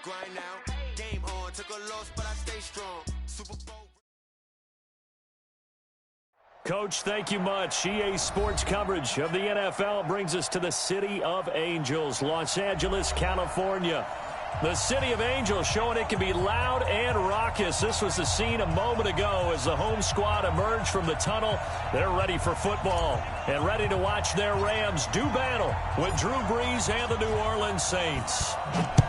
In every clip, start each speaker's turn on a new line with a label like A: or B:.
A: Grind now, game on, took a loss, but I stay strong. Super Bowl.
B: Coach, thank you much. EA Sports coverage of the NFL brings us to the City of Angels, Los Angeles, California. The City of Angels showing it can be loud and raucous. This was the scene a moment ago as the home squad emerged from the tunnel. They're ready for football and ready to watch their Rams do battle with Drew Brees and the New Orleans Saints.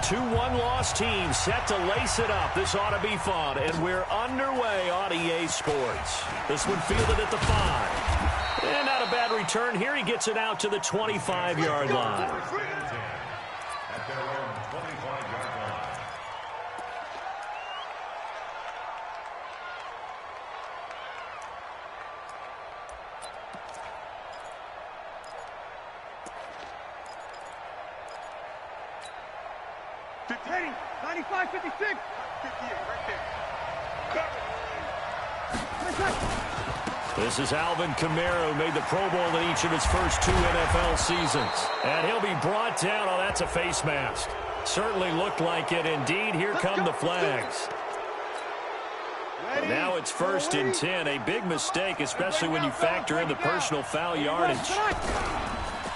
B: Two one-loss teams set to lace it up. This ought to be fun, and we're underway on EA Sports. This one fielded at the 5. And not a bad return here. He gets it out to the 25-yard line.
C: Heading, 95, 56. 58, right there.
B: This is Alvin Kamara, who made the Pro Bowl in each of his first 2 NFL seasons. And he'll be brought down. Oh, that's a face mask. Certainly looked like it. Indeed, here come the flags. Now it's 1st and 10. A big mistake, especially when you factor in the personal foul yardage.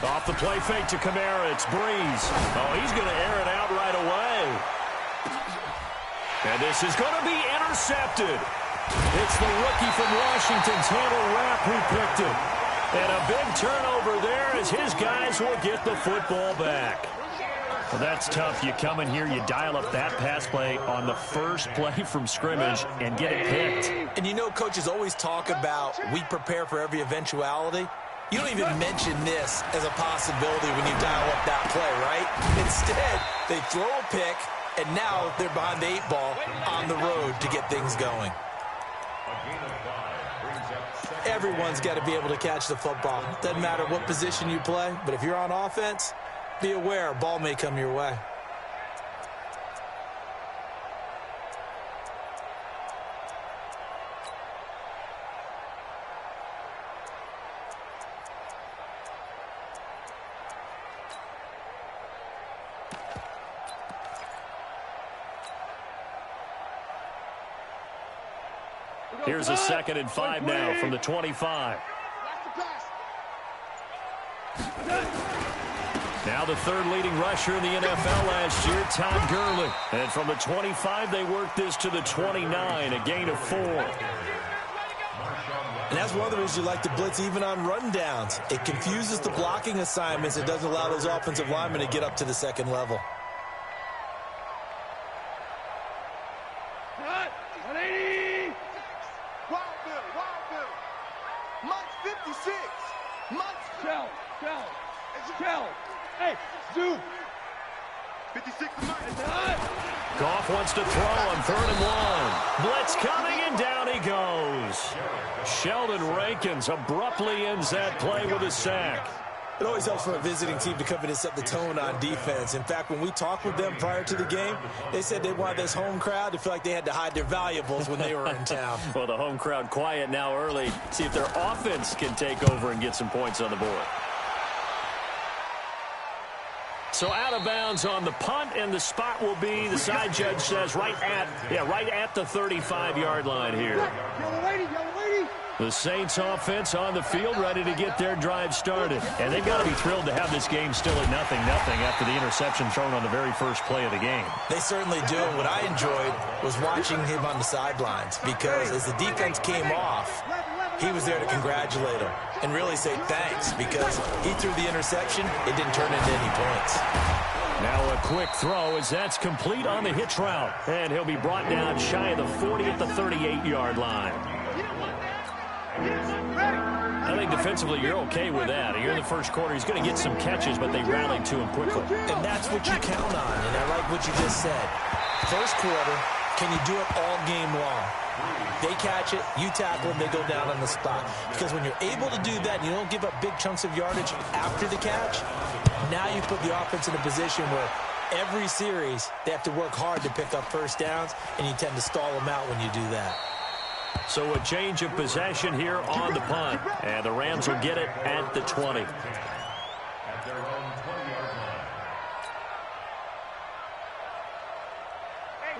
B: Off the play fake to Kamara. It's Brees. Oh, he's going to air it out right away. And this is going to be intercepted. It's the rookie from Washington's Handle Rapp who picked it. And a big turnover there as his guys will get the football back. Well, that's tough. You come in here, you dial up that pass play on the first play from scrimmage and get it picked.
D: And you know, coaches always talk about we prepare for every eventuality. You don't even mention this as a possibility when you dial up that play, right? Instead, they throw a pick, and now they're behind the 8 ball on the road to get things going. Everyone's got to be able to catch the football. Doesn't matter what position you play, but if you're on offense, be aware a ball may come your way.
B: Here's a 2nd and 5 now from the 25. Now the 3rd leading rusher in the NFL last year, Todd Gurley. And from the 25, they work this to the 29, a gain of 4.
D: And that's one of the reasons you like to blitz even on run downs. It confuses the blocking assignments. It doesn't allow those offensive linemen to get up to the 2nd level.
B: Goff wants to throw on 3rd and 1. Blitz coming, and down he goes. Sheldon Rankins abruptly ends that play with a sack.
D: It always helps for a visiting team to come in and set the tone on defense. In fact, when we talked with them prior to the game, they said they wanted this home crowd to feel like they had to hide their valuables when they were in town.
B: Well, the home crowd quiet now early. See if their offense can take over and get some points on the board. So out of bounds on the punt, and the spot will be, the side judge says, right at the 35-yard line here. The Saints offense on the field ready to get their drive started. And they've got to be thrilled to have this game still at 0-0 after the interception thrown on the very first play of the game.
D: They certainly do. What I enjoyed was watching him on the sidelines, because as the defense came off, he was there to congratulate him and really say thanks, because he threw the interception. It didn't turn into any points.
B: Now a quick throw as that's complete on the hitch route. And he'll be brought down shy of the 40 at the 38-yard line. I think defensively you're okay with that. Here in the first quarter, he's going to get some catches, but they rallied to him quickly.
D: And that's what you count on, and I like what you just said. First quarter, can you do it all game long? They catch it, you tackle them, they go down on the spot. Because when you're able to do that, and you don't give up big chunks of yardage after the catch, now you put the offense in a position where every series they have to work hard to pick up first downs, and you tend to stall them out when you do that.
B: So a change of possession here on the punt, and the Rams will get it at the 20.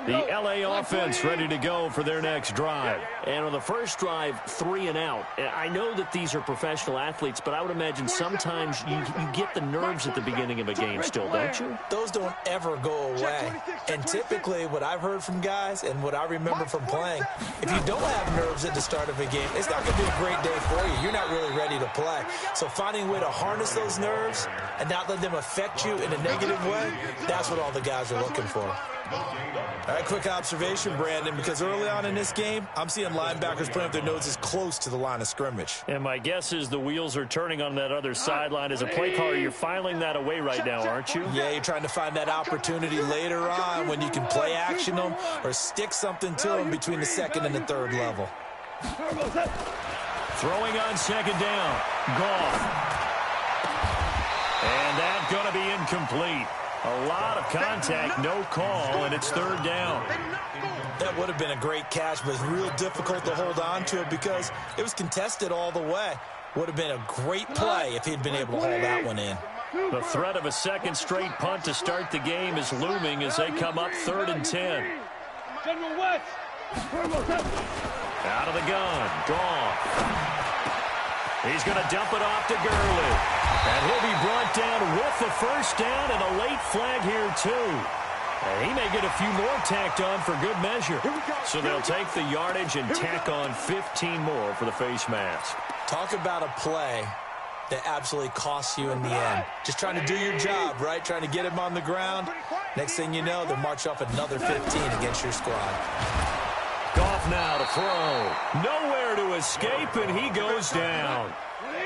B: The LA offense ready to go for their next drive.
E: And on the first drive, 3 and out. I know that these are professional athletes, but I would imagine sometimes you get the nerves at the beginning of a game still, don't you?
D: Those don't ever go away. And typically what I've heard from guys and what I remember from playing, if you don't have nerves at the start of a game, it's not going to be a great day for you. You're not really ready to play. So finding a way to harness those nerves and not let them affect you in a negative way, that's what all the guys are looking for. All right, quick observation, Brandon, because early on in this game, I'm seeing linebackers putting up their noses close to the line of scrimmage.
B: And my guess is the wheels are turning on that other sideline. As a play caller, you're filing that away right now, aren't you?
D: Yeah, you're trying to find that opportunity later on when you can play action them or stick something to them between the second and the third level.
B: Throwing on second down. Goff. And that's going to be incomplete. A lot of contact, no call, and it's third down.
D: That would have been a great catch, but it's real difficult to hold on to it because it was contested all the way. Would have been a great play if he'd been able to hold that one in.
B: The threat of a second straight punt to start the game is looming as they come up 3rd and 10. Out of the gun, Goff. He's going to dump it off to Gurley. And he'll be brought down with the first down and a late flag here, too. And he may get a few more tacked on for good measure. So they'll take the yardage and tack on 15 more for the face mask.
D: Talk about a play that absolutely costs you in the end. Just trying to do your job, right? Trying to get him on the ground. Next thing you know, they'll march off another 15 against your squad.
B: Goff now to throw. Nowhere to escape, and he goes down.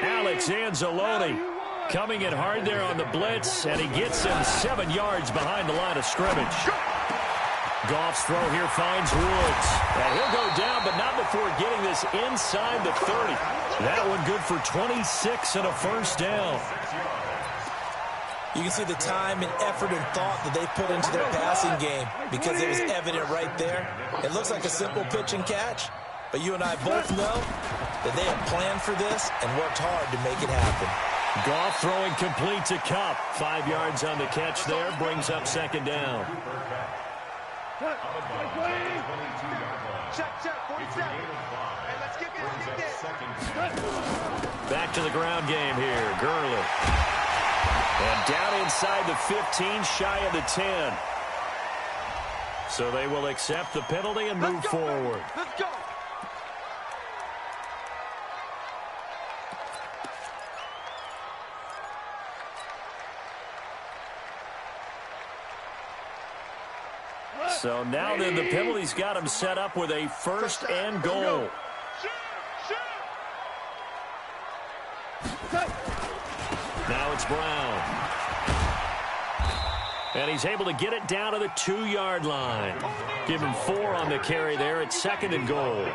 B: Alex Anzalone coming in hard there on the blitz, and he gets him 7 yards behind the line of scrimmage. Goff's throw here finds Woods. And he'll go down, but not before getting this inside the 30. That one good for 26 and a first down.
D: You can see the time and effort and thought that they put into their passing game because it was evident right there. It looks like a simple pitch and catch, but you and I both know that they have planned for this and worked hard to make it happen.
B: Goff throwing complete to Kupp. 5 yards on the catch there, brings up second down. Back to the ground game here, Gurley. And down inside the 15, shy of the 10. So they will accept the penalty and move forward.
C: Let's go.
B: So now then the penalty's got him set up with a 1st and goal. Now it's Brown. And he's able to get it down to the 2-yard line. Give him 4 on the carry there at 2nd and goal.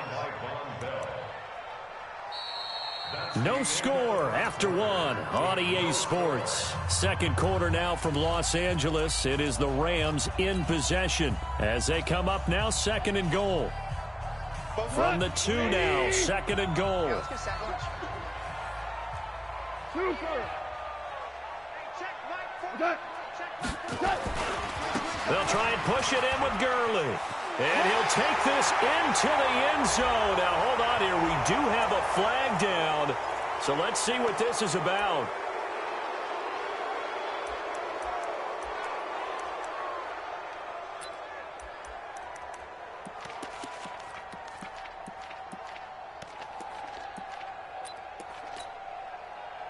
B: No score after 1 on EA Sports. Second quarter now from Los Angeles. It is the Rams in possession as they come up now 2nd and goal. From the 2 now, 2nd and goal. They'll try and push it in with Gurley. And he'll take this into the end zone. Now, hold on here. We do have a flag down. So let's see what this is about.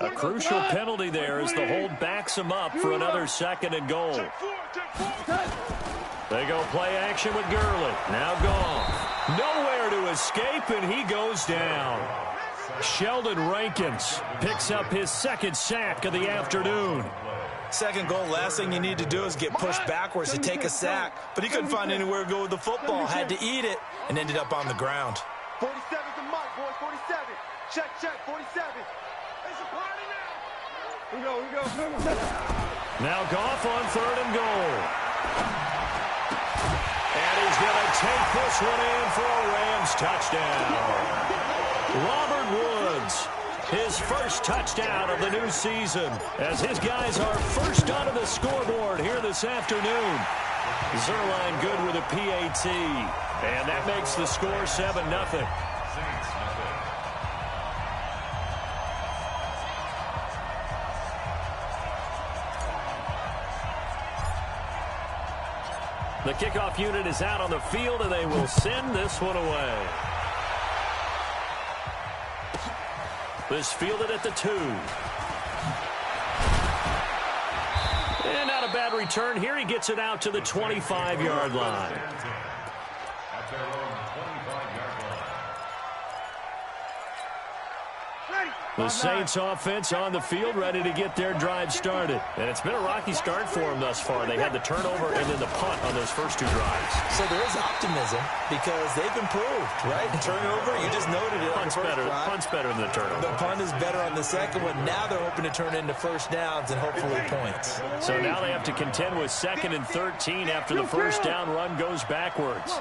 B: A crucial penalty there as the hold backs him up for another 2nd and goal. They go play action with Gurley. Now Goff. Nowhere to escape, and he goes down. Sheldon Rankins picks up his 2nd sack of the afternoon.
D: 2nd goal, last thing you need to do is get pushed backwards to take a sack. But he couldn't find anywhere to go with the football. Had to eat it and ended up on the ground.
C: 47's the mark, boys. 47. Check, 47. It's a party now. Here we go.
B: Now Goff on 3rd and goal. And he's going to take this one in for a Rams touchdown. Robert Woods his first touchdown of the new season, as his guys are first onto the scoreboard here this afternoon. Zerline good with a PAT, and that makes the score 7-0. The kickoff unit is out on the field, and they will send this one away. This fielded at the 2. And not a bad return here. He gets it out to the 25-yard line. The Saints offense on the field, ready to get their drive started. And it's been a rocky start for them thus far. They had the turnover and then the punt on those first 2 drives.
D: So there is optimism because they've improved, right? Turnover, you just noted it.
B: Punt's better than the turnover.
D: The punt is better on the second one. Now they're hoping to turn it into first downs and hopefully points.
B: So now they have to contend with 2nd and 13 after the first down run goes backwards.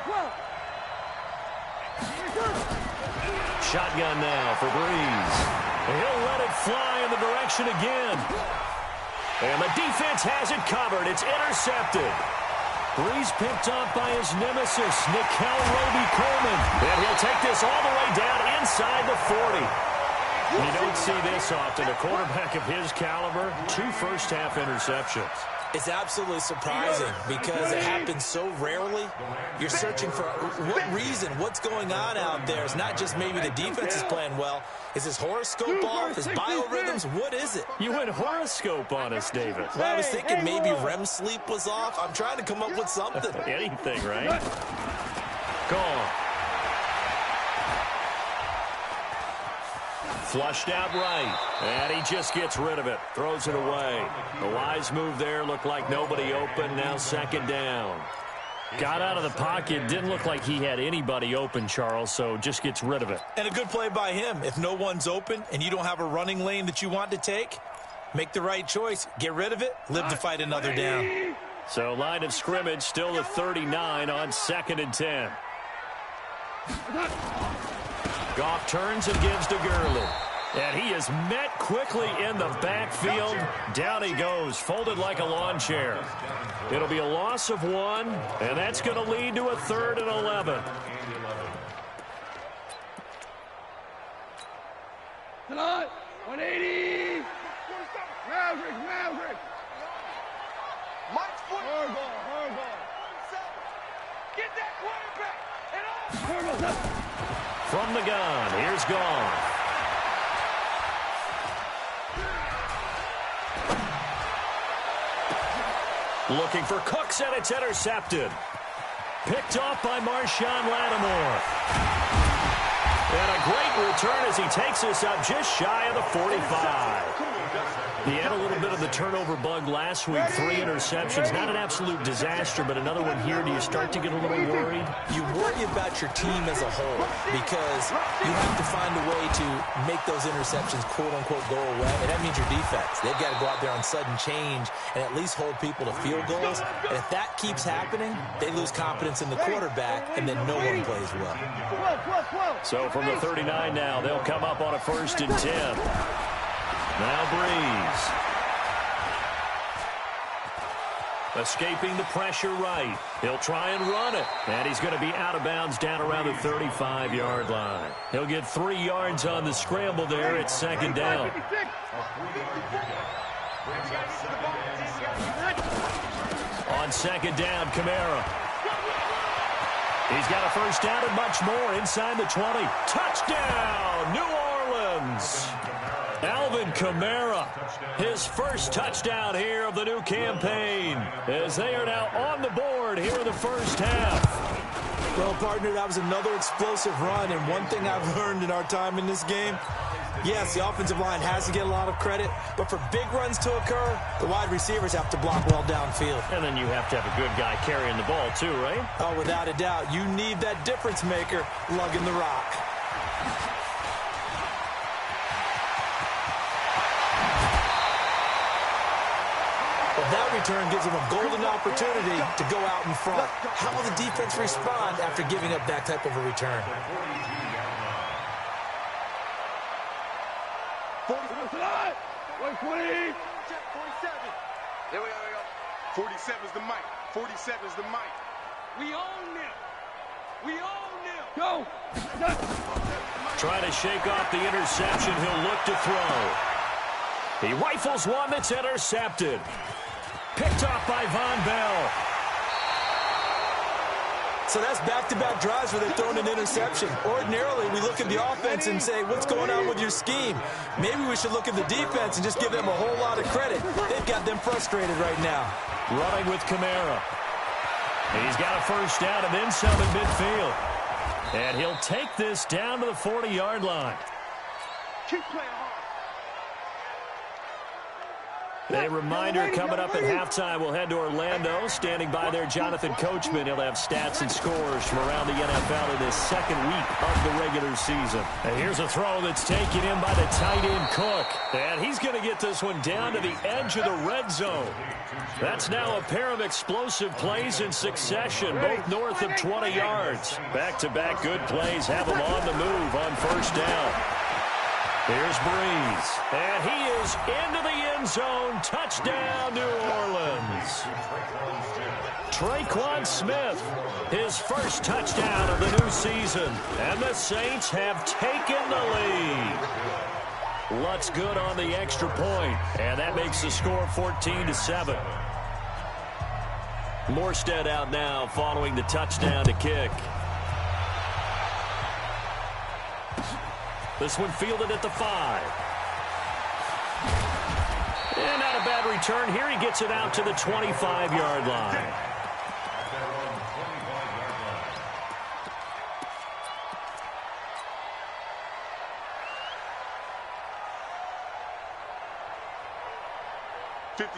B: Shotgun now for Breeze. He'll let it fly in the direction again. And the defense has it covered. It's intercepted. Breeze picked off by his nemesis, Nickel Roby-Coleman. And he'll take this all the way down inside the 40. You don't see this often. A quarterback of his caliber, 2 first-half interceptions.
D: It's absolutely surprising because it happens so rarely. You're searching for what reason, what's going on out there. It's not just maybe the defense is playing well. Is his horoscope off? His biorhythms? What is it?
B: You went horoscope on us, David.
D: Well, I was thinking maybe REM sleep was off. I'm trying to come up with something.
B: Anything, right? Gone. Flushed out right, and he just gets rid of it, throws it away. The wise move there, looked like nobody open, now 2nd down. Got out of the pocket, didn't look like he had anybody open, Charles, so just gets rid of it.
D: And a good play by him. If no one's open and you don't have a running lane that you want to take, make the right choice, get rid of it, live to fight another down.
B: So line of scrimmage still the 39 on 2nd and 10. Goff turns and gives to Gurley. And he is met quickly in the backfield. Down he goes, folded like a lawn chair. It'll be a loss of 1, and that's going to lead to a 3rd and 11.
C: Tonight, 180. Maverick. Mike's foot. Hard ball. Get that quarterback. And off.
B: From the gun, here's Goff. Looking for Cooks, and it's intercepted. Picked off by Marshawn Lattimore. And a great return as he takes this up just shy of the 45. He had a little bit of the turnover bug last week, 3 interceptions. Not an absolute disaster, but another one here. Do you start to get a little worried?
D: You worry about your team as a whole because you have to find a way to make those interceptions, quote-unquote, go away, and that means your defense. They've got to go out there on sudden change and at least hold people to field goals. And if that keeps happening, they lose confidence in the quarterback, and then no one plays well.
B: So from the 39 now, they'll come up on a 1st and 10. Now Breeze. Escaping the pressure right. He'll try and run it. And he's going to be out of bounds down around the 35-yard line. He'll get 3 yards on the scramble there at 2nd down. On 2nd down, Kamara. He's got a 1st down and much more inside the 20. Touchdown, New Orleans. Alvin Kamara, his first touchdown here of the new campaign, as they are now on the board here in the first half.
D: Well, partner, that was another explosive run, and one thing I've learned in our time in this game, yes, the offensive line has to get a lot of credit, but for big runs to occur, the wide receivers have to block well downfield.
B: And then you have to have a good guy carrying the ball too, right?
D: Oh, without a doubt. You need that difference maker lugging the rock. Well, that return gives them a golden opportunity to go out in front. How will the defense respond after giving up that type of a return?
C: Check 47.
F: There we go. 47's the mic. 47's the mic.
C: We own them. We own them. Go.
B: Trying to shake off the interception. He'll look to throw. He rifles one that's intercepted. Picked off by Von Bell.
D: So that's back-to-back drives where they're throwing an interception. Ordinarily, we look at the offense and say, what's going on with your scheme? Maybe we should look at the defense and just give them a whole lot of credit. They've got them frustrated right now.
B: Running with Kamara. He's got a first down and then some in midfield. And he'll take this down to the 40-yard line.
C: Keep playing hard.
B: A reminder coming up at halftime. We'll head to Orlando. Standing by there, Jonathan Coachman. He'll have stats and scores from around the NFL in this second week of the regular season. And here's a throw that's taken in by the tight end Cook. And he's going to get this one down to the edge of the red zone. That's now a pair of explosive plays in succession, both north of 20 yards. Back-to-back good plays have him on the move on first down. Here's Breeze, and he is into the end zone. Touchdown, New Orleans. Traquan Smith, his first touchdown of the new season, and the Saints have taken the lead. Lutz good on the extra point, and that makes the score 14-7. Morstead out now following the touchdown to kick. This one fielded at the 5. And not a bad return. Here he gets it out to the 25-yard line.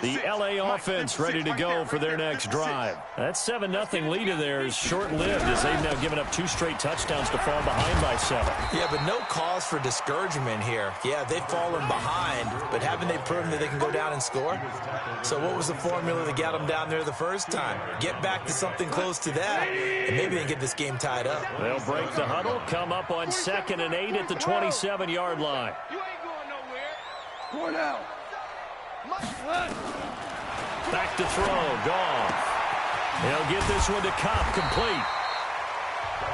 B: The LA offense ready to go for their next drive. That 7-0 lead of theirs short-lived as they've now given up 2 straight touchdowns to fall behind by 7.
D: Yeah, but no cause for discouragement here. Yeah, they've fallen behind, but haven't they proven that they can go down and score? So what was the formula that got them down there the first time? Get back to something close to that, and maybe they can get this game tied up.
B: They'll break the huddle, come up on 2nd and 8 at the 27-yard line.
C: You ain't going nowhere. Go now.
B: Back to throw, Goff. He'll get this one to Cobb, complete.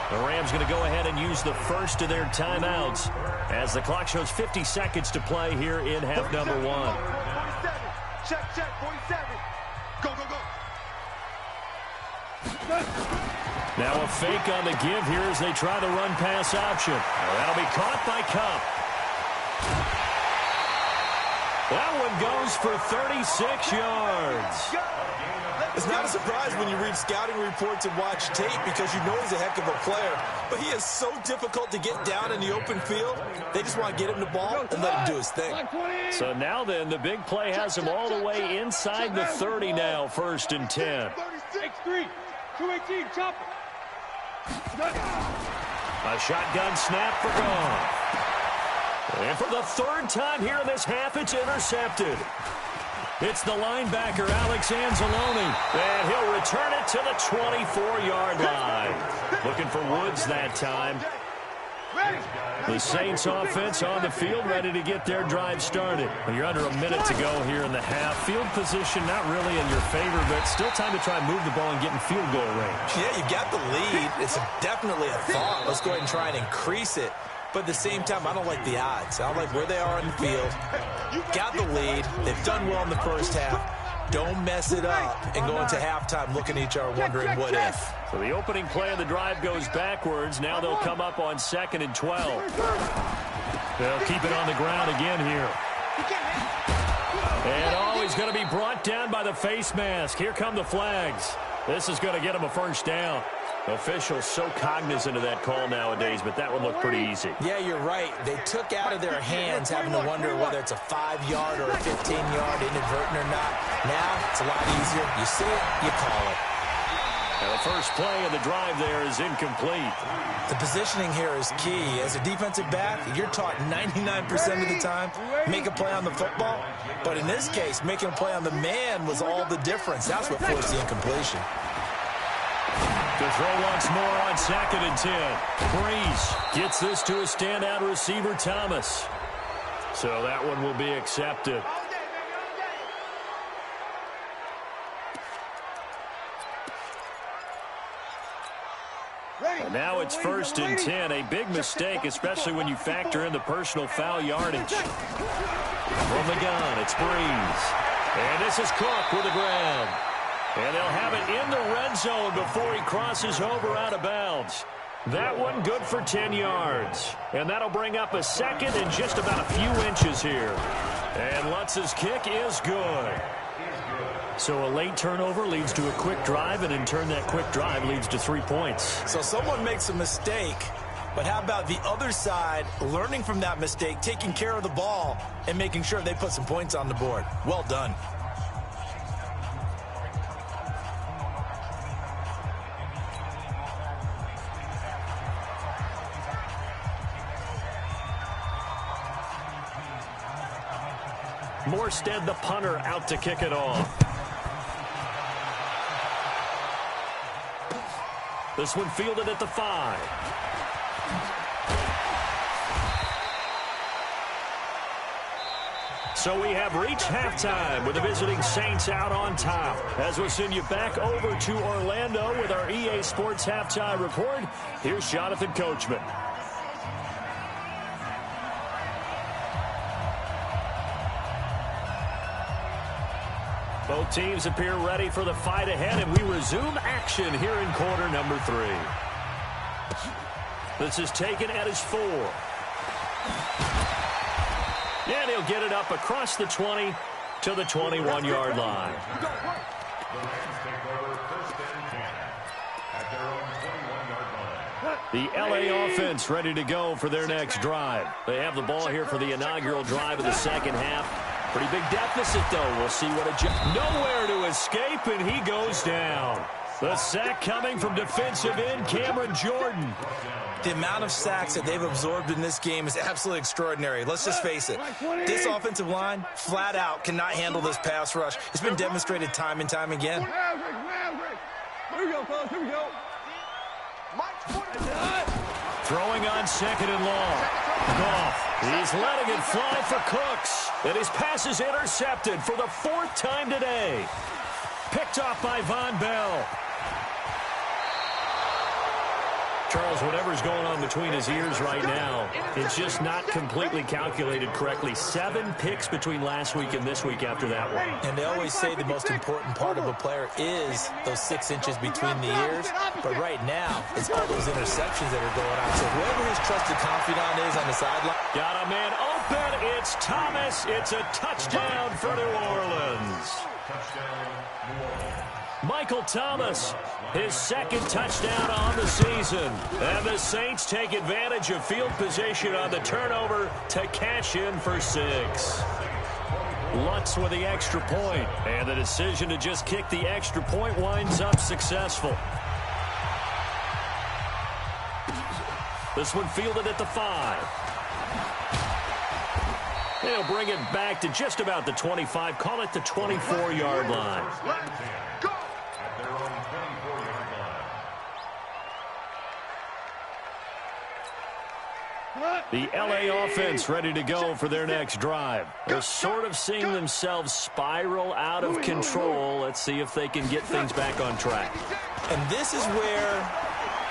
B: The Rams going to go ahead and use the first of their timeouts as the clock shows 50 seconds to play here in half number 1.
C: 47. Check, 47. Go, go, go.
B: Now a fake on the give here as they try the run-pass option. That'll be caught by Cobb. That one goes for 36 yards.
D: It's not a surprise when you read scouting reports and watch tape because you know he's a heck of a player. But he is so difficult to get down in the open field. They just want to get him the ball and let him do his thing.
B: So now then, the big play has him all the way inside the 30 now, 1st and 10.
C: X3, 218, chopper.
B: A shotgun snap for Goff. And for the 3rd time here in this half, it's intercepted. It's the linebacker, Alex Anzalone, and he'll return it to the 24-yard line. Looking for Woods that time. The Saints offense on the field, ready to get their drive started. You're under a minute to go here in the half. Field position not really in your favor, but still time to try and move the ball and get in field goal range.
D: Yeah, you've got the lead. It's definitely a thought. Let's go ahead and try and increase it. But at the same time, I don't like the odds. I don't like where they are in the field. Got the lead. They've done well in the first half. Don't mess it up and go into halftime looking at each other wondering what if.
B: So the opening play of the drive goes backwards. Now they'll come up on 2nd and 12. They'll keep it on the ground again here. And he's going to be brought down by the face mask. Here come the flags. This is going to get him a first down. Officials so cognizant of that call nowadays, but that one looked pretty easy.
D: Yeah, you're right. They took out of their hands having to wonder whether it's a 5-yard or a 15-yard inadvertent or not. Now it's a lot easier. You see it, you call it.
B: Now the first play of the drive there is incomplete.
D: The positioning here is key. As a defensive back, you're taught 99% of the time, make a play on the football. But in this case, making a play on the man was all the difference. That's what forced the incompletion.
B: To throw once more on 2nd and 10. Breeze gets this to a standout receiver, Thomas. So that one will be accepted. And now it's 1st and 10. A big mistake, especially when you factor in the personal foul yardage. From the gun, it's Breeze. And this is Cook with a grab. And they'll have it in the red zone before he crosses over out of bounds. That one good for 10 yards. And that'll bring up a 2nd and just about a few inches here. And Lutz's kick is good. So a late turnover leads to a quick drive, and in turn that quick drive leads to 3 points.
D: So someone makes a mistake, but how about the other side learning from that mistake, taking care of the ball, and making sure they put some points on the board? Well done.
B: Morstead, the punter, out to kick it off. This one fielded at the 5. So we have reached halftime with the visiting Saints out on top. As we'll send you back over to Orlando with our EA Sports Halftime Report, here's Jonathan Coachman. Both teams appear ready for the fight ahead, and we resume action here in quarter number 3. This is taken at his 4. And he'll get it up across the 20 to the 21-yard line. The LA offense ready to go for their next drive. They have the ball here for the inaugural drive of the second half. Pretty big deficit, though. We'll see what nowhere to escape, and he goes down. The sack coming from defensive end Cameron Jordan.
D: The amount of sacks that they've absorbed in this game is absolutely extraordinary. Let's just face it. This offensive line, flat out, cannot handle this pass rush. It's been demonstrated time and time again.
C: Here we go, fellas. Here we go.
B: Throwing on 2nd and long. Goff. He's letting it fly for Cooks. And his pass is intercepted for the 4th time today. Picked off by Von Bell. Charles, whatever's going on between his ears right now, it's just not completely calculated correctly. 7 picks between last week and this week after that one.
D: And they always say the most important part of a player is those 6 inches between the ears. But right now, it's all those interceptions that are going on. So whoever his trusted confidant is on the sideline.
B: Got a man open. It's Thomas. It's a touchdown for New Orleans. Michael Thomas, his 2nd touchdown on the season. And the Saints take advantage of field position on the turnover to cash in for 6. Lutz with the extra point. And the decision to just kick the extra point winds up successful. This one fielded at the 5. They'll bring it back to just about the 25. Call it the 24-yard line. The LA offense ready to go for their next drive. They're sort of seeing themselves spiral out of control. Let's see if they can get things back on track.
D: And this is where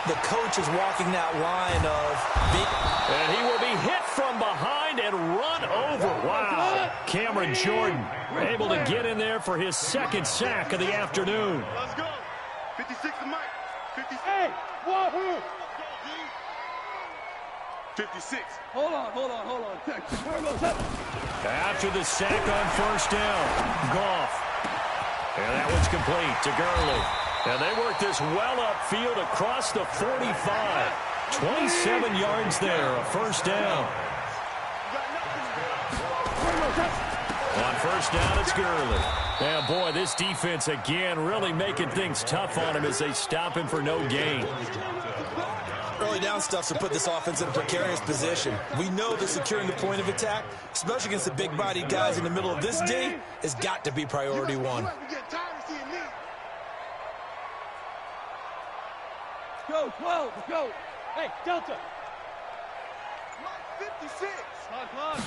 D: the coach is walking that line of...
B: And he will be hit from behind and run over. Wow. Cameron Jordan able to get in there for his 2nd sack of the afternoon.
F: Let's go. 56 to Mike. 56.
C: Hey, wahoo!
F: 56.
C: Hold on.
B: After the sack on 1st down, Goff. And that one's complete to Gurley. And they work this well upfield across the 45. 27 yards there, a 1st down. On 1st down, it's Gurley. Yeah, boy, this defense again really making things tough on him as they stop him for no gain.
D: Early down stuff to put this offense in a precarious position. We know that securing the point of attack, especially against the big-bodied guys in the middle of this D, has got to be priority 1.
C: Go, 12, let's go. Hey, Delta.
F: 56.
C: Come on.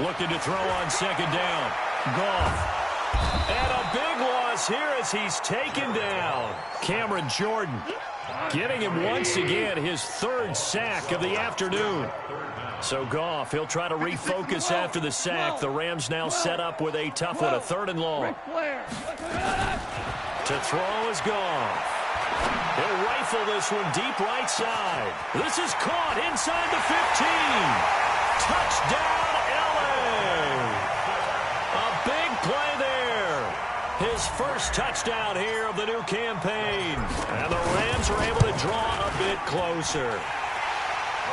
B: Looking to throw on 2nd down. Goff. And a big loss here as he's taken down. Cameron Jordan getting him once again his third sack of the afternoon. So Goff, he'll try to refocus after the sack. The Rams now set up with a tough one, a 3rd and long. To throw is Goff. He'll rifle this one deep right side. This is caught inside the 15. Touchdown, L.A. A big play there. His first touchdown here of the new campaign. And the Rams are able to draw a bit closer.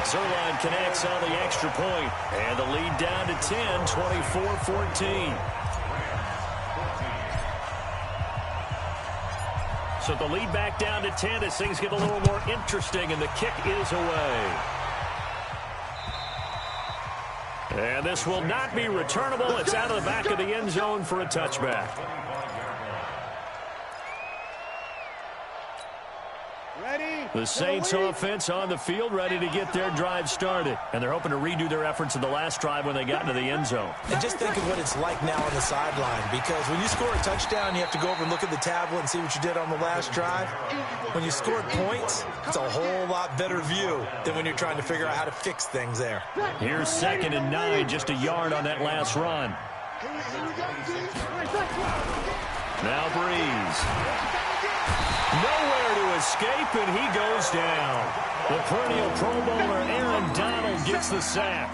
B: Zerline connects on the extra point, and the lead down to 10, 24-14. So the lead back down to 10 as things get a little more interesting, and the kick is away. And this will not be returnable. It's out of the back of the end zone for a touchback. The Saints offense on the field ready to get their drive started. And they're hoping to redo their efforts in the last drive when they got into the end zone.
D: And just think of what it's like now on the sideline, because when you score a touchdown, you have to go over and look at the tablet and see what you did on the last drive. When you scored points, it's a whole lot better view than when you're trying to figure out how to fix things there.
B: Here's 2nd and 9, just a yard on that last run. Now Breeze. Nowhere to escape, and he goes down. The perennial Pro Bowler Aaron Donald gets the sack.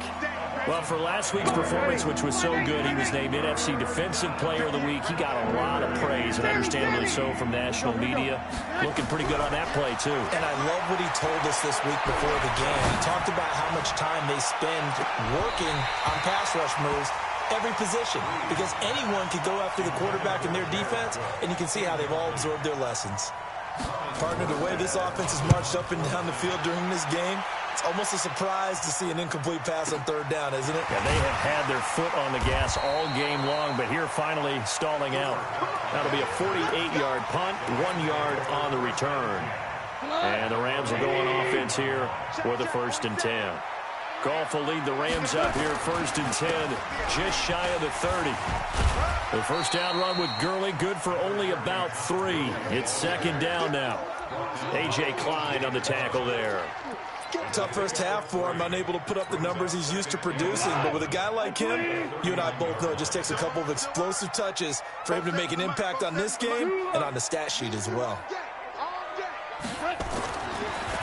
B: Well, for last week's performance, which was so good, he was named NFC Defensive Player of the Week. He got a lot of praise, and understandably so, from national media. Looking pretty good on that play, too.
D: And I love what he told us this week before the game. He talked about how much time they spend working on pass rush moves, every position, because anyone could go after the quarterback in their defense, and you can see how they've all absorbed their lessons. Partner, the way this offense has marched up and down the field during this game, it's almost a surprise to see an incomplete pass on 3rd down, isn't it?
B: Yeah, they have had their foot on the gas all game long, but here finally stalling out. That'll be a 48-yard punt, 1 yard on the return. And the Rams will go on offense here for the 1st and 10. Goff will lead the Rams up here 1st and 10, just shy of the 30. The first down run with Gurley, good for only about 3. It's 2nd down now. A.J. Klein on the tackle there.
D: Tough first half for him, unable to put up the numbers he's used to producing. But with a guy like him, you and I both know it just takes a couple of explosive touches for him to make an impact on this game and on the stat sheet as well.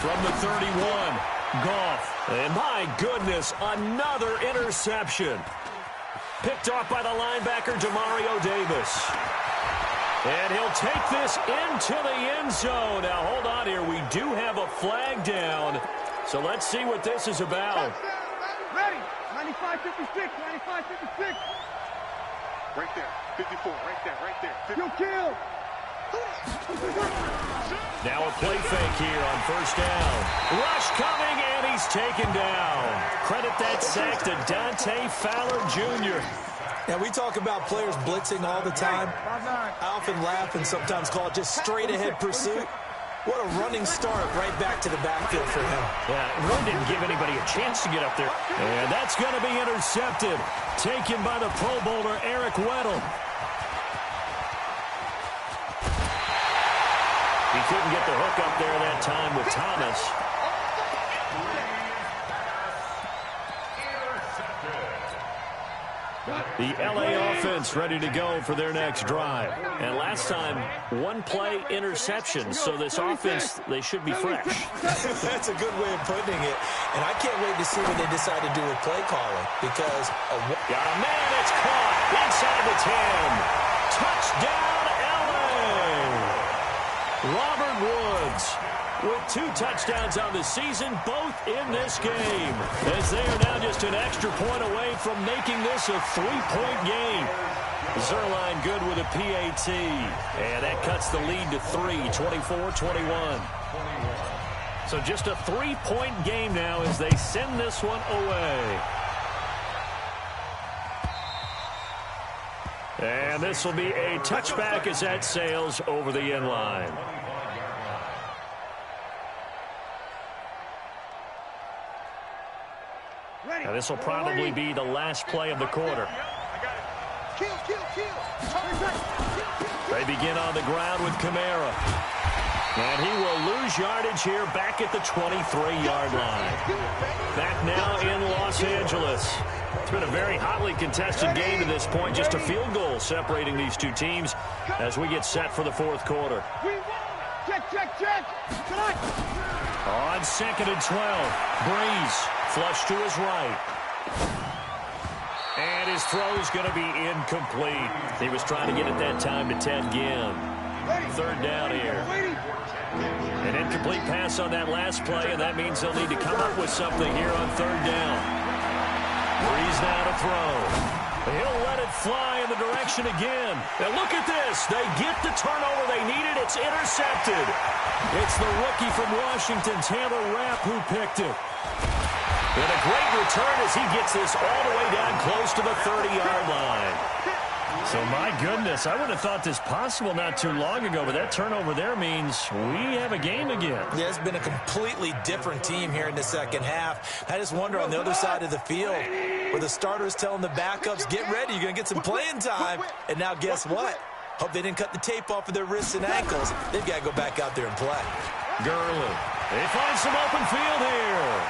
B: From the 31. Goff, and my goodness, another interception. Picked off by the linebacker, Demario Davis. And he'll take this into the end zone. Now, hold on here. We do have a flag down. So let's see what this is about.
C: Ready. 95-56, 95-56.
F: Right there. 54, right there, right there. 50.
C: You kill.
B: Now a play fake here on 1st down. Rush coming, and he's taken down. Credit that sack to Dante Fowler Jr.
D: Now, we talk about players blitzing all the time. I often laugh and sometimes call it just straight-ahead pursuit. What a running start right back to the backfield for him.
B: Yeah, really didn't give anybody a chance to get up there. And that's going to be intercepted. Taken by the Pro Bowler, Eric Weddle. He couldn't get the hook up there that time with Thomas. The L.A. offense ready to go for their next drive. And last time, 1-play interception. So this offense, they should be fresh.
D: That's a good way of putting it. And I can't wait to see what they decide to do with play calling. Because
B: got a man, it's caught inside the 10. Touchdown, L.A. Robert Woods with 2 touchdowns on the season, both in this game, as they are now just an extra point away from making this a 3-point game. Zerline good with a PAT, and that cuts the lead to 3, 24-21. So just a 3-point game now as they send this one away. And this will be a touchback as that sails over the end line. Now this will probably be the last play of the quarter. They begin on the ground with Kamara. And he will lose yardage here back at the 23-yard line. Back now in Los Angeles. It's been a very hotly contested game to this point. Just a field goal separating these two teams as we get set for the fourth quarter.
C: Check.
B: On 2nd and 12, Breeze flush to his right. And his throw is going to be incomplete. He was trying to get it that time to Ted Ginn. Third down here. An incomplete pass on that last play, and that means they'll need to come up with something here on third down. Breeze now to throw. He'll let it fly in the direction again. Now look at this. They get the turnover they needed. It's intercepted. It's the rookie from Washington, Taylor Rapp, who picked it. And a great return as he gets this all the way down close to the 30-yard line. So, my goodness, I would have thought this possible not too long ago, but that turnover there means we have a game again.
D: Yeah, it's been a completely different team here in the second half. I just wonder on the other side of the field where the starters telling the backups, get ready, you're going to get some playing time. And now guess what? Hope they didn't cut the tape off of their wrists and ankles. They've got to go back out there and play.
B: Gurley. They find some open field here.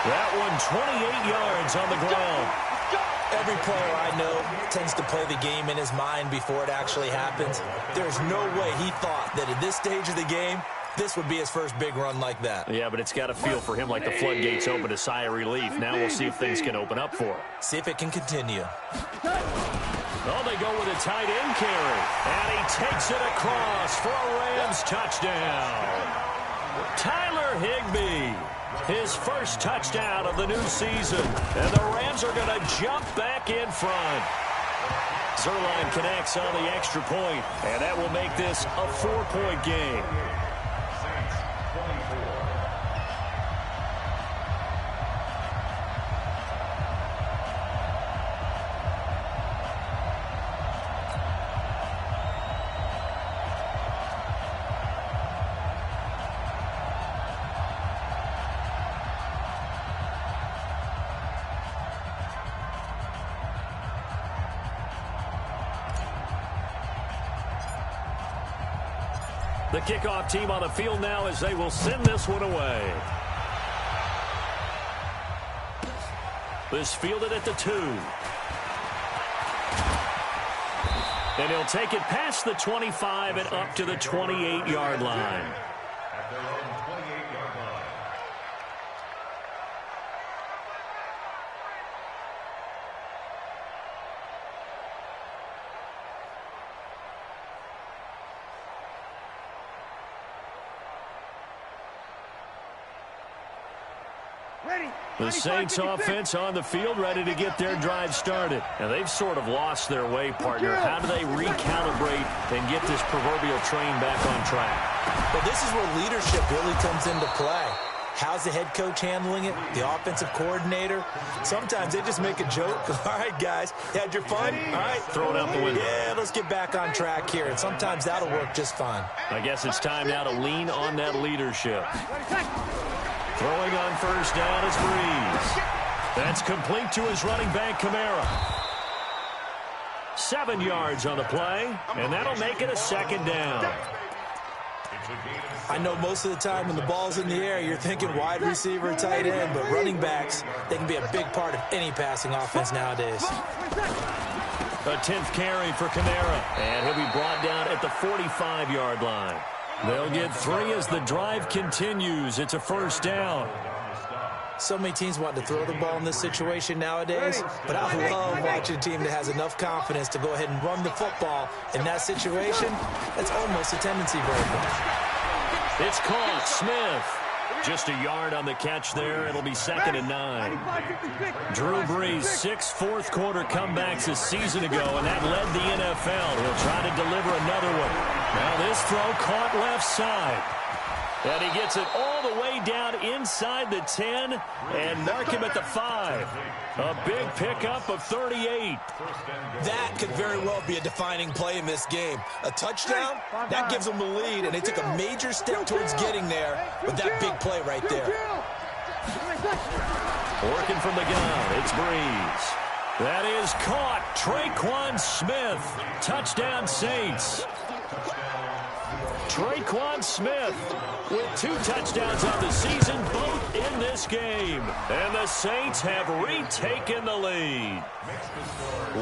B: That one 28 yards on the ground.
D: Every player I know tends to play the game in his mind before it actually happens. There's no way he thought that at this stage of the game, this would be his first big run like that.
B: Yeah, but it's got to feel for him like the floodgates open, a sigh of relief. Now we'll see if things can open up for him.
D: See if it can continue.
B: Oh, they go with a tight end carry. And he takes it across for a Rams touchdown. Tyler Higbee. His first touchdown of the new season. And the Rams are going to jump back in front. Zerline connects on the extra point, and that will make this a 4-point game. The kickoff team on the field now as they will send this one away. This fielded at the 2. And he'll take it past the 25 and up to the 28-yard line. The Saints offense on the field, ready to get their drive started. And they've sort of lost their way, partner. How do they recalibrate and get this proverbial train back on track?
D: Well, this is where leadership really comes into play. How's the head coach handling it? The offensive coordinator? Sometimes they just make a joke. All right, guys, you had your fun? All right.
B: Throw it out the window.
D: Yeah, let's get back on track here. And sometimes that'll work just fine.
B: I guess it's time now to lean on that leadership. Throwing on first down is Breeze. That's complete to his running back, Kamara. 7 yards on the play, and that'll make it a second down.
D: I know most of the time when the ball's in the air, you're thinking wide receiver, tight end, but running backs, they can be a big part of any passing offense nowadays.
B: A 10th carry for Kamara, and he'll be brought down at the 45-yard line. They'll get 3 as the drive continues. It's a first down.
D: So many teams want to throw the ball in this situation nowadays, but I love watching a team that has enough confidence to go ahead and run the football. In that situation, that's almost a tendency variable.
B: It's caught. Smith. Just a yard on the catch there. It'll be 2nd and 9. Drew Brees, 6 fourth-quarter comebacks a season ago, and that led the NFL. He'll try to deliver another one. Now this throw caught left side. And he gets it all the way down inside the 10 and mark him at the 5. A big pickup of 38.
D: That could very well be a defining play in this game. A touchdown, that gives them the lead, and they took a major step towards getting there with that big play right there.
B: Working from the gun, it's Breeze. That is caught. Traquan Smith. Touchdown, Saints. Traquan Smith with 2 touchdowns on the season, both in this game. And the Saints have retaken the lead.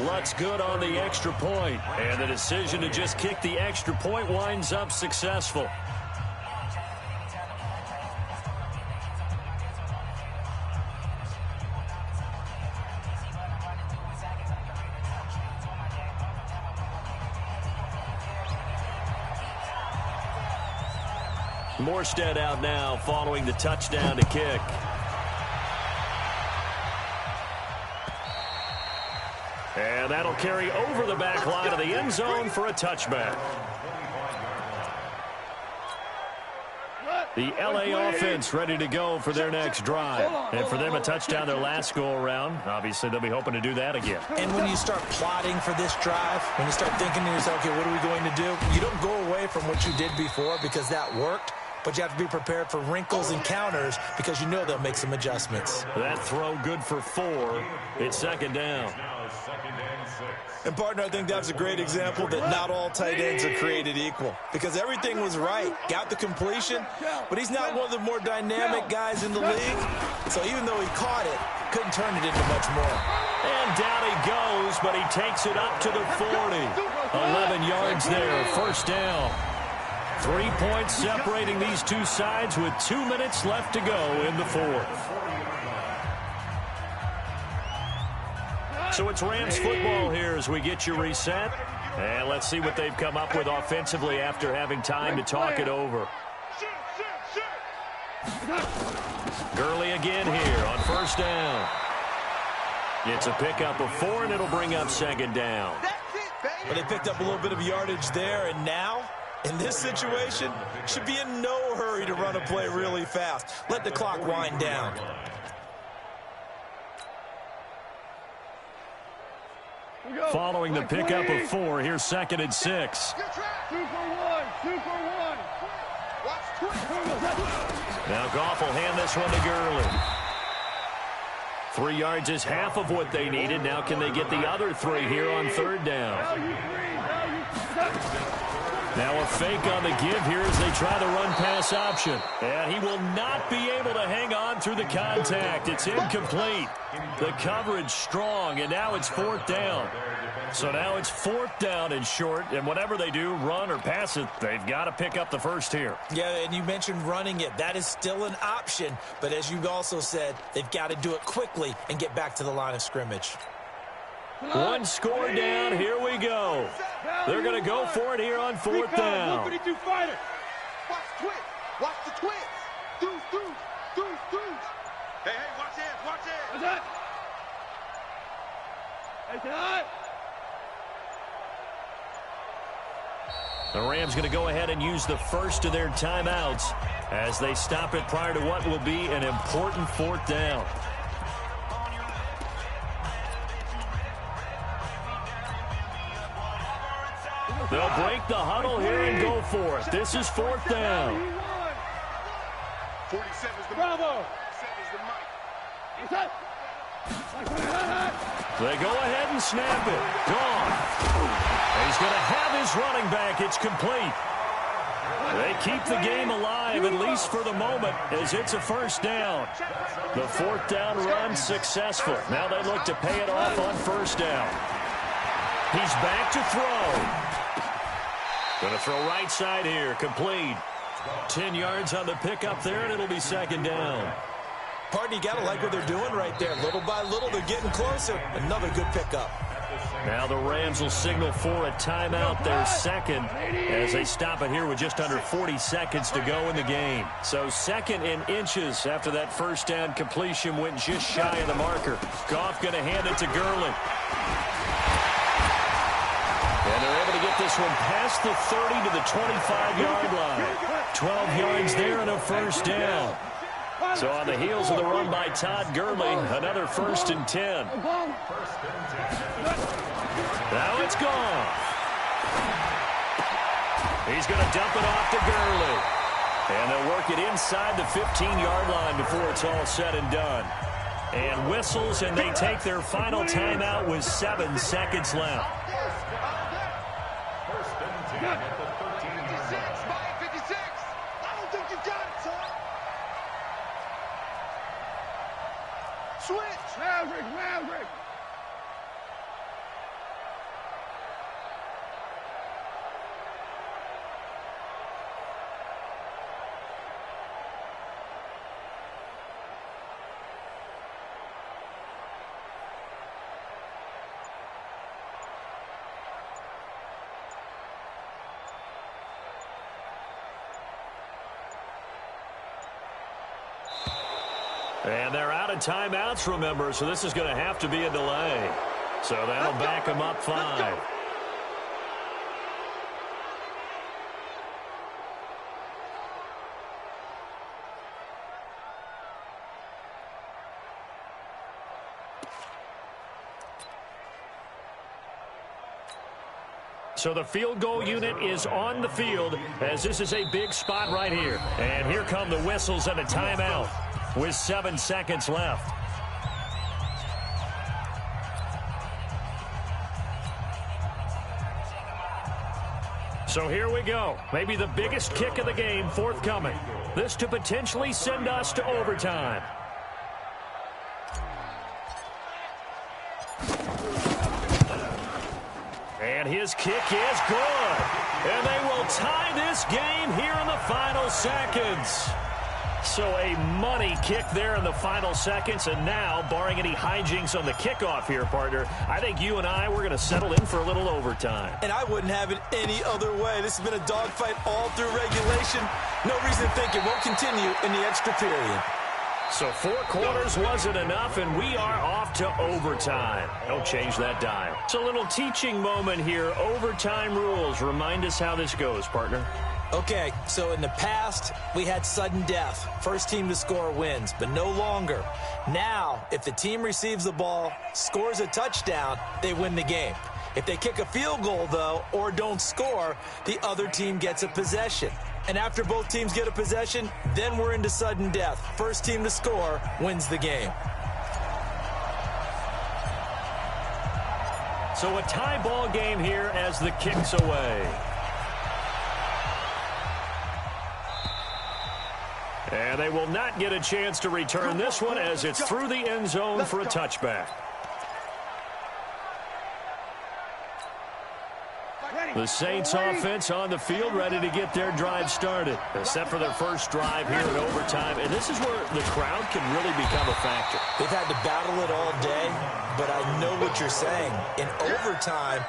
B: Lutz good on the extra point. And the decision to just kick the extra point winds up successful. Morstead out now following the touchdown to kick. And that'll carry over the back line of the end zone for a touchback. The LA offense ready to go for their next drive. And for them, a touchdown their last go-around. Obviously, they'll be hoping to do that again.
D: And when you start plotting for this drive, when you start thinking to yourself, okay, what are we going to do? You don't go away from what you did before because that worked. But you have to be prepared for wrinkles and counters because you know they'll make some adjustments.
B: That throw good for 4. It's second down.
D: And, partner, I think that's a great example that not all tight ends are created equal. Because everything was right. Got the completion, but he's not one of the more dynamic guys in the league. So even though he caught it, couldn't turn it into much more.
B: And down he goes, but he takes it up to the 40. 11 yards there, first down. 3 points separating these two sides with 2 minutes left to go in the fourth. So it's Rams football here as we get you reset. And let's see what they've come up with offensively after having time to talk it over. Gurley again here on first down. It's a pickup of 4, and it'll bring up second down.
D: But they picked up a little bit of yardage there, and now, in this situation, should be in no hurry to run a play really fast. Let the clock wind down.
B: Following the pickup of 4, here's second and 6.
C: 2 for 1, 2 for 1.
B: Now Goff will hand this one to Gurley. 3 yards is half of what they needed. Now can they get the other 3 here on third down? Now a fake on the give here as they try the run-pass option. And he will not be able to hang on through the contact. It's incomplete. The coverage strong, and now it's fourth down. So now it's fourth down and short, and whatever they do, run or pass it, they've got to pick up the first here.
D: Yeah, and you mentioned running it. That is still an option, but as you also said, they've got to do it quickly and get back to the line of scrimmage.
B: One score down. Here we go. They're going to go for it here on fourth down.
C: 152 fighter. Watch twitch. Watch the twitch. Deuce.
F: Hey, watch hands, watch hands.
C: What's that? Hey, that.
B: The Rams going to go ahead and use the first of their timeouts as they stop it prior to what will be an important fourth down. They'll break the huddle here and go for it. This is fourth down.
F: 47 is the
C: Bravo.
F: 47 is the mic.
C: What's that?
B: They go ahead and snap it. Gone. He's going to have his running back. It's complete. They keep the game alive, at least for the moment, as it's a first down. The fourth down run successful. Now they look to pay it off on first down. He's back to throw. Going to throw right side here. Complete. 10 yards on the pickup there, and it'll be second down.
D: Partner, you got to like what they're doing right there. Little by little, they're getting closer. Another good pickup.
B: Now the Rams will signal for a timeout, their second, as they stop it here with just under 40 seconds to go in the game. So second in inches after that first down completion went just shy of the marker. Goff going to hand it to Gurley. And they're able to get this one past the 30 to the 25-yard line. 12 yards there and a first down. So on the heels of the run by Todd Gurley, another 1st and 10. Now it's gone. He's going to dump it off to Gurley. And they'll work it inside the 15-yard line before it's all said and done. And whistles, and they take their final timeout with 7 seconds left.
C: 56, 56. I don't think you got it, son. Switch. Maverick.
B: And they're out of timeouts, remember, so this is going to have to be a delay. So that'll back them up 5. So the field goal unit is on the field as this is a big spot right here. And here come the whistles and a timeout with 7 seconds left. So here we go. Maybe the biggest kick of the game forthcoming. This to potentially send us to overtime. And his kick is good. And they will tie this game here in the final seconds. So a money kick there in the final seconds. And now, barring any hijinks on the kickoff here, partner, I think you and I, we're going to settle in for a little overtime.
D: And I wouldn't have it any other way. This has been a dogfight all through regulation. No reason to think it won't continue in the extra period.
B: So 4 quarters wasn't enough, and we are off to overtime. Don't change that dial. It's a little teaching moment here. Overtime rules. Remind us how this goes, partner.
D: Okay, so in the past, we had sudden death. First team to score wins, but no longer. Now, if the team receives the ball, scores a touchdown, they win the game. If they kick a field goal, though, or don't score, the other team gets a possession. And after both teams get a possession, then we're into sudden death. First team to score wins the game.
B: So a tie ball game here as the kick's away. And they will not get a chance to return this one as it's through the end zone for a touchback. The Saints offense on the field ready to get their drive started. They're set for their first drive here in overtime. And this is where the crowd can really become a factor.
D: They've had to battle it all day, but I know what you're saying. In overtime,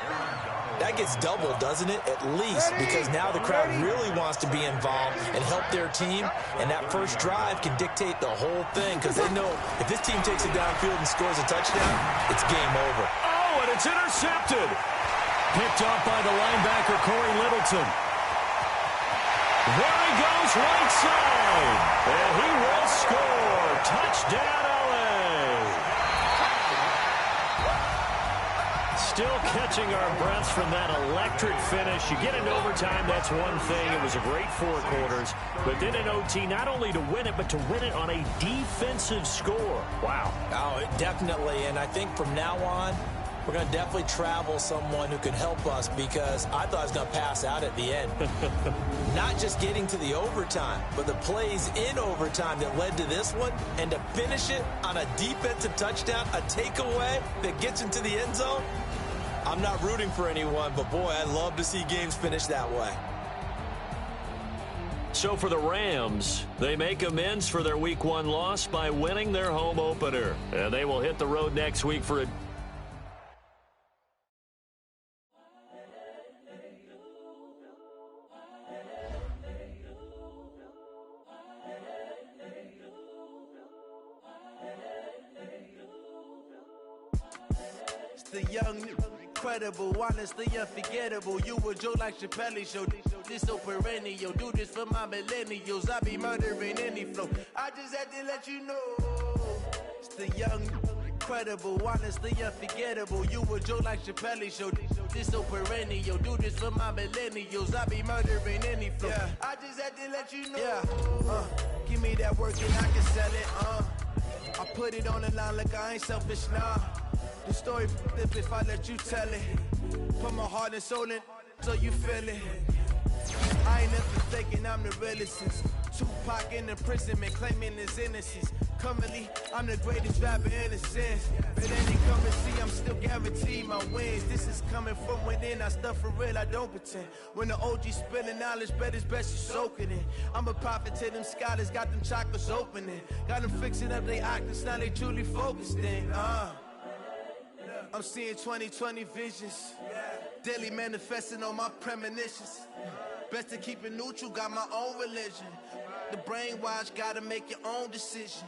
D: that gets doubled, doesn't it? At least, because now the crowd really wants to be involved and help their team. And that first drive can dictate the whole thing because they know if this team takes it downfield and scores a touchdown, it's game over.
B: Oh, and it's intercepted. Picked off by the linebacker, Corey Littleton. There he goes, right side. And he will score. Touchdown, LA. Still catching our breaths from that electric finish. You get into overtime, that's one thing. It was a great 4 quarters. But then in OT, not only to win it, but to win it on a defensive score. Wow.
D: Oh, definitely. And I think from now on, we're going to definitely travel someone who can help us because I thought I was going to pass out at the end. Not just getting to the overtime, but the plays in overtime that led to this one, and to finish it on a defensive touchdown, a takeaway that gets into the end zone. I'm not rooting for anyone, but boy, I'd love to see games finish that way.
B: So for the Rams, they make amends for their Week 1 loss by winning their home opener. And they will hit the road next week for a
G: the young, incredible, honestly unforgettable. You a Joe like Chappelle show. This so perennial. Do this for my millennials. I be murdering any flow. I just had to let you know. It's the young, incredible, honestly unforgettable. You a Joe like Chappelle show. This so perennial. Do this for my millennials. I be murdering any flow. I just had to let you know. Give me that work and I can sell it. I put it on the line like I ain't selfish, nah. The story flip if I let you tell it. Put my heart and soul in so you feel it. I ain't never thinking I'm the realest since Tupac in imprisonment claiming his innocence. Currently, I'm the greatest rapper in a sense. But then they come and see, I'm still guaranteed my wins. This is coming from within, I stuff for real, I don't pretend. When the OG spilling knowledge, bet it's best you soak it in. I'm a prophet to them scholars, got them chakras opening. Got them fixing up their octaves, now they truly focused in. I'm seeing 2020 visions. Daily manifesting on my premonitions. Best to keep it neutral, got my own religion. The brainwash, gotta make your own decision.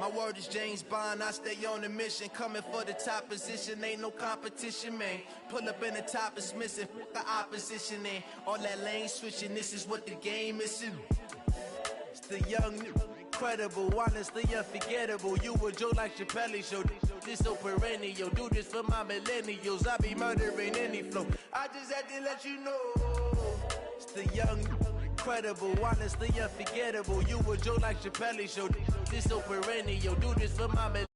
G: My word is James Bond, I stay on a mission. Coming for the top position, ain't no competition, man. Pull up in the top is missing, the opposition ain't. All that lane switching, this is what the game is. It's the young, incredible, honestly unforgettable. You a Joe like Chappelle show. This so perennial, do this for my millennials. I be murdering any flow. I just had to let you know. It's the young, incredible, honestly unforgettable. You a Joe like Chappelle show. This so perennial, do this for my millennials.